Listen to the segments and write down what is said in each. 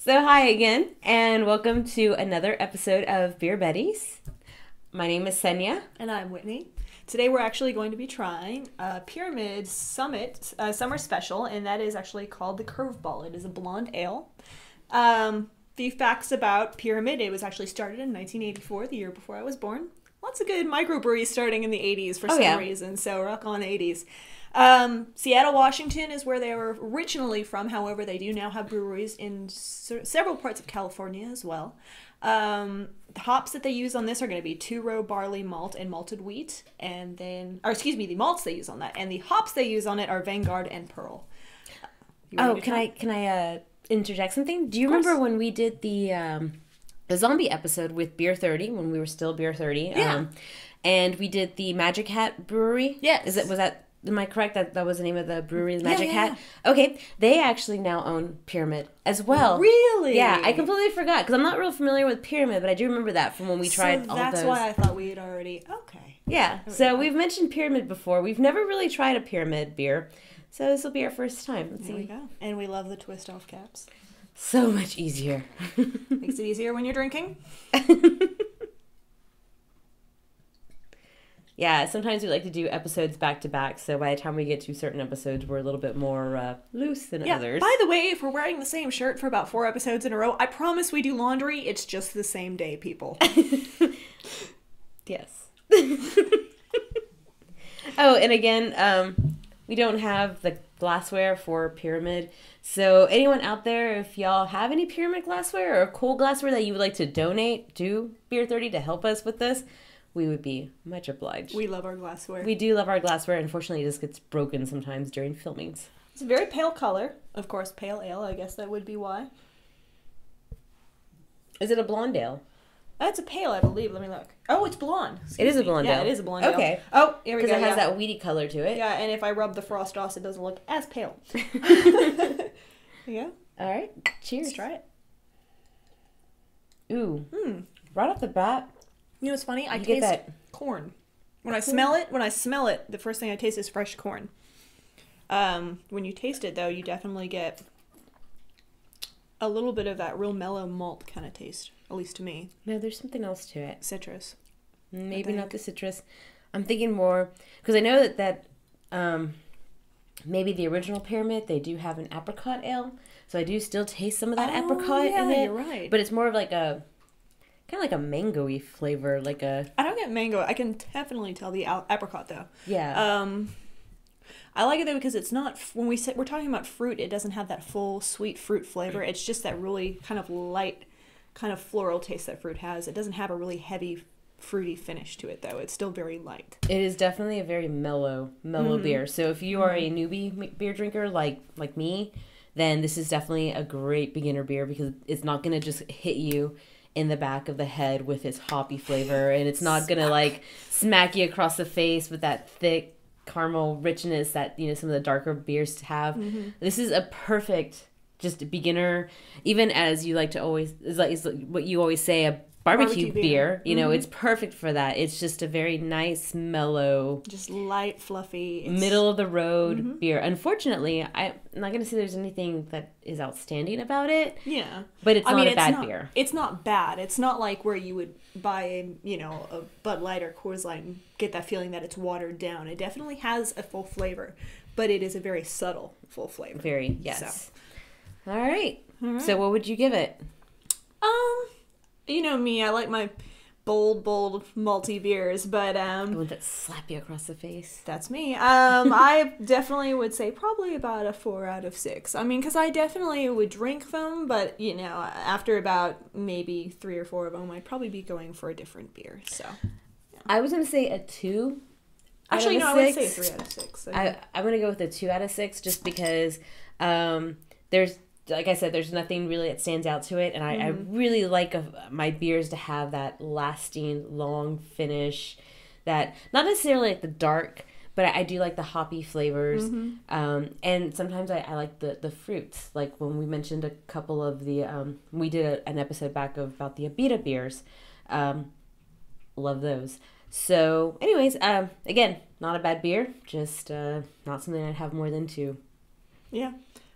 So hi again, and welcome to another episode of Beer Betties. My name is Senya. And I'm Whitney. Today we're actually going to be trying a Pyramid Summit Summer Special, and that is actually called the Curveball. It is a blonde ale. Few facts about Pyramid. It was actually started in 1984, the year before I was born. Lots of good microbreweries starting in the 80s for some reason, so rock on 80s. Seattle, Washington is where they were originally from. However, they do now have breweries in several parts of California as well. The hops that they use on this are going to be two-row barley malt and malted wheat, and then, the malts they use on that, and the hops they use on it are Vanguard and Pearl. Can I interject something? Do you remember when we did the zombie episode with Beer 30 when we were still Beer 30? Yeah. And we did the Magic Hat Brewery. Yes. Am I correct that was the name of the brewery, the Magic Hat? Okay, they actually now own Pyramid as well. Really? Yeah, I completely forgot because I'm not real familiar with Pyramid, but I do remember that from when we tried all those. That's why I thought we had already. Okay. Yeah, so we've mentioned Pyramid before. We've never really tried a Pyramid beer, so this will be our first time. Let's see. There we go. And we love the twist off caps. So much easier. Makes it easier when you're drinking. Yeah, sometimes we like to do episodes back to back, so by the time we get to certain episodes, we're a little bit more loose than others. By the way, if we're wearing the same shirt for about 4 episodes in a row, I promise we do laundry. It's just the same day, people. Yes. Oh, and again, we don't have the glassware for Pyramid. So anyone out there, if y'all have any Pyramid glassware or cool glassware that you would like to donate to Beer 30 to help us with this, we would be much obliged. We love our glassware. We do love our glassware. Unfortunately, it just gets broken sometimes during filmings. It's a very pale color. Of course, pale ale. I guess that would be why. Is it a blonde ale? It's a pale, I believe. Let me look. Oh, it's blonde. It is a blonde ale. Yeah, it is a blonde ale. Okay. Oh, here we go. Because it has that weedy color to it. Yeah, and if I rub the frost off, it doesn't look as pale. There you go. All right. Cheers. Let's try it. Ooh. Right off the bat. You know what's funny? I taste corn. When I smell it, the first thing I taste is fresh corn. When you taste it, though, you definitely get a little bit of that real mellow malt kind of taste, at least to me. No, there's something else to it. Citrus. Maybe not the citrus. I'm thinking more, because I know that maybe the original Pyramid, they do have an apricot ale. So I do still taste some of that apricot in it. You're right. But it's more of like a... kind of like a mango-y flavor, like a... I don't get mango. I can definitely tell the apricot, though. Yeah. I like it, though, because it's not... When we're talking about fruit, it doesn't have that full, sweet fruit flavor. It's just that really kind of light, kind of floral taste that fruit has. It doesn't have a really heavy, fruity finish to it, though. It's still very light. It is definitely a very mellow beer. So if you are a newbie beer drinker like me, then this is definitely a great beginner beer because it's not going to just hit you in the back of the head with its hoppy flavor, and it's not gonna like smack you across the face with that thick caramel richness that some of the darker beers have. This is a perfect just beginner, even as you like to always is what you always say, a barbecue beer. It's perfect for that. It's just a very nice, mellow, just light, fluffy, middle of the road beer. Unfortunately, I'm not going to say there's anything that is outstanding about it. Yeah, but it's not a bad beer. It's not bad. It's not like where you would buy a Bud Light or Coors Light and get that feeling that it's watered down. It definitely has a full flavor, but it is a very subtle full flavor. Very, yes. So. All right. So what would you give it? You know me, I like my bold, malty beers, but the ones that slap you across the face. That's me. I definitely would say probably about a 4 out of 6. I mean, because I definitely would drink them, but after about maybe 3 or 4 of them, I'd probably be going for a different beer. So, yeah. I was gonna say a 2. Actually, no, I would say a 3 out of 6. I'm gonna go with a 2 out of 6 just because there's. Like I said, there's nothing really that stands out to it, and I really like my beers to have that lasting, long finish. That not necessarily like the dark, but I do like the hoppy flavors. And sometimes I like the fruits. Like when we mentioned a couple of the, we did an episode back about the Abita beers. Love those. So, anyways, again, not a bad beer, just not something I'd have more than 2. Yeah.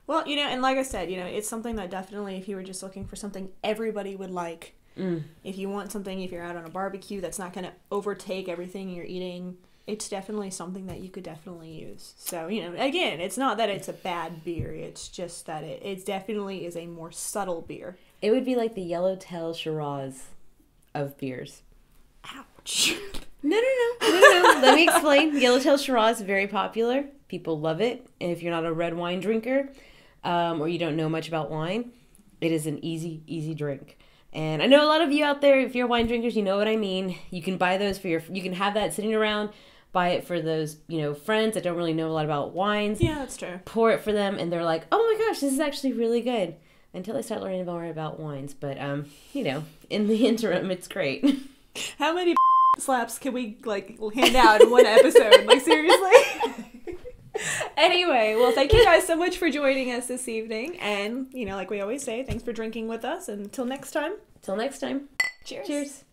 Well, and like I said, it's something that definitely, if you were just looking for something everybody would like, if you want something, if you're out on a barbecue that's not going to overtake everything you're eating, it's definitely something that you could definitely use. So, again, it's not that it's a bad beer. It's just that it definitely is a more subtle beer. It would be like the Yellowtail Shiraz of beers. Ouch. No. Let me explain. Yellowtail Shiraz is very popular. People love it. And if you're not a red wine drinker, or you don't know much about wine, it is an easy drink. And I know a lot of you out there, if you're wine drinkers, you know what I mean. You can buy those you can have that sitting around, buy it for those, friends that don't really know a lot about wines. Yeah, that's true. Pour it for them, and they're like, oh my gosh, this is actually really good. Until they start learning more about wines. But, in the interim, it's great. How many slaps can we, hand out in one episode? Seriously? Anyway, well, thank you guys so much for joining us this evening. And, like we always say, thanks for drinking with us. And until next time. Till next time. Cheers. Cheers.